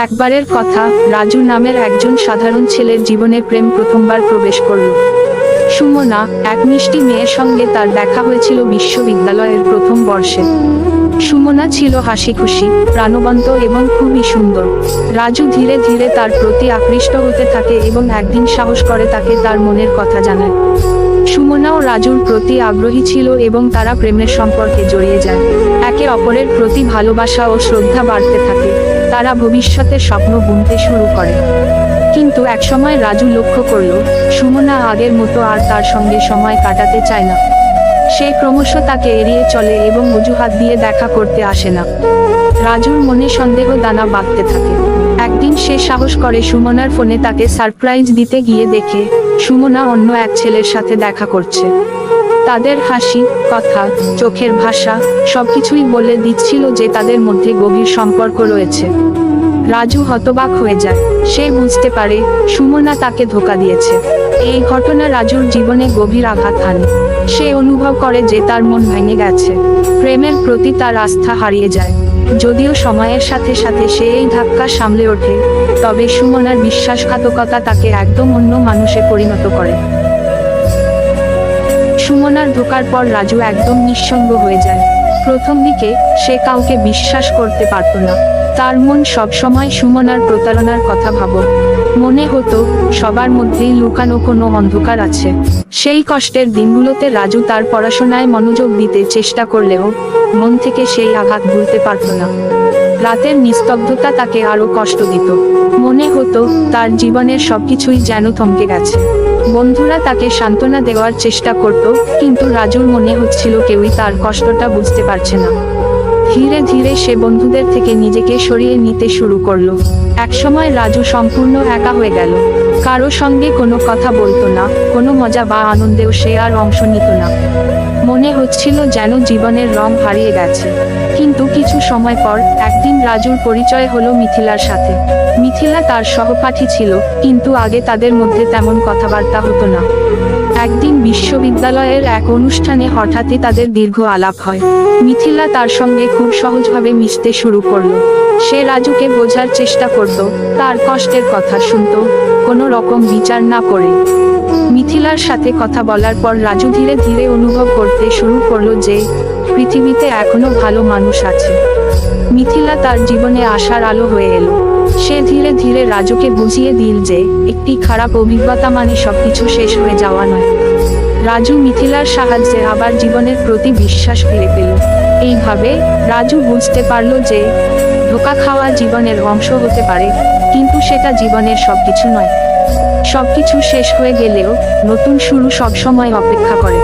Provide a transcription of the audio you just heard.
একবারের কথা, রাজু নামের একজন সাধারণ ছেলের জীবনে প্রেম প্রথমবার প্রবেশ করল। সুমনা, এক মিষ্টি মেয়ের সঙ্গে তার দেখা হয়েছিল বিশ্ববিদ্যালয়ের প্রথম বর্ষে। সুমনা ছিল হাসিখুশি, প্রাণবন্ত এবং খুবই সুন্দর। রাজু ধীরে ধীরে তার প্রতি আকৃষ্ট হতে থাকে এবং একদিন সাহস করে তাকে তার মনের কথা জানায়। সুমনাও রাজুর প্রতি আগ্রহী ছিল এবং তারা প্রেমের সম্পর্কে জড়িয়ে যায়। একে অপরের প্রতি ভালোবাসা ও শ্রদ্ধা বাড়তে থাকে। তারা ভবিষ্যতের স্বপ্ন বুনতে শুরু করে। কিন্তু একসময় রাজু লক্ষ্য করল, সুমনা আগের মতো আর তার সঙ্গে সময় কাটাতে চায় না। সে ক্রমশ তাকে এড়িয়ে চলে এবং অজুহাত দিয়ে দেখা করতে আসে না। রাজুর মনে সন্দেহ দানা বাঁধতে থাকে। একদিন সে সাহস করে সুমনার ফোনে তাকে সারপ্রাইজ দিতে গিয়ে দেখে সুমনা অন্য এক ছেলের সাথে দেখা করছে। তাদের হাসি, কথা, চোখের ভাষা সবকিছুই বলে দিচ্ছিল যে তাদের মধ্যে গভীর সম্পর্ক রয়েছে। রাজু হতবাক হয়ে যায়। সে বুঝতে পারে সুমনা তাকে ধোঁকা দিয়েছে। এই ঘটনা রাজুর জীবনে গভীর আঘাত হানে। সে অনুভব করে যে তার মন ভেঙে গেছে। প্রেমের প্রতি তার আস্থা হারিয়ে যায়। যদিও সময়ের সাথে সাথে সে এই ধাক্কা সামলে ওঠে, তবে সুমনার বিশ্বাসঘাতকতা তাকে একদম অন্য মানুষে পরিণত করে। সুমনার ধোঁকার পর রাজু একদম নিঃসঙ্গ হয়ে যায়। প্রথম দিকে সে কাউকে বিশ্বাস করতে পারত না। তার মন সবসময় সুমনার প্রতারণার কথা ভাবত। মনে হতো সবার মধ্যেই লুকানো কোনো অন্ধকার আছে। সেই কষ্টের দিনগুলোতে রাজু তার পড়াশোনায় মনোযোগ দিতে চেষ্টা করলেও মন থেকে সেই আঘাত ভুলতে পারত না। রাতের নিস্তব্ধতা তাকে আরো কষ্ট দিত। মনে হতো তার জীবনের সবকিছুই যেন থমকে গেছে। বন্ধুরা তাকে সান্ত্বনা দেওয়ার চেষ্টা করত, কিন্তু রাজুর মনে হচ্ছিল কেউই তার কষ্টটা বুঝতে পারছে না। ধীরে ধীরে সে বন্ধুদের থেকে নিজেকে সরিয়ে নিতে শুরু করলো। একসময় রাজু সম্পূর্ণ একা হয়ে গেল। কারো সঙ্গে কোনো কথা বলতো না, কোনো মজা বা আনন্দেও সে আর অংশ নিত না। মনে হচ্ছিল যেন জীবনের রং হারিয়ে গেছে। কিন্তু কিছু সময় পর একদিন রাজুর পরিচয় হলো মিথিলার সাথে। মিথিলা তার সহপাঠী ছিল, কিন্তু আগে তাদের মধ্যে তেমন কথাবার্তা হতো না। একদিন বিশ্ববিদ্যালয়ের এক অনুষ্ঠানে হঠাৎই তাদের দীর্ঘ আলাপ হয়। মিথিলা তার সঙ্গে খুব সহজভাবে মিশতে শুরু করলো। সে রাজুকে বোঝার চেষ্টা করত, তার কষ্টের কথা শুনত, কোনো রকম বিচার না করে। মিথিলার সাথে কথা বলার পর রাজু ধীরে ধীরে অনুভব করতে শুরু করলো যে পৃথিবীতে এখনো ভালো মানুষ আছে। মিথিলা তার জীবনে আশার আলো হয়ে এলো। সে ধীরে ধীরে রাজুকে বুঝিয়ে দিল যে একটি খারাপ অভিজ্ঞতা মানে সবকিছু শেষ হয়ে যাওয়া নয়। রাজু মিথিলার সাহায্যে আবার জীবনের প্রতি বিশ্বাস ফিরে পেল। এইভাবে রাজু বুঝতে পারল যে ধোঁকা খাওয়া জীবনের অংশ হতে পারে, কিন্তু সেটা জীবনের সবকিছু নয়। সবকিছু শেষ হয়ে গেলেও নতুন শুরু সবসময় অপেক্ষা করে।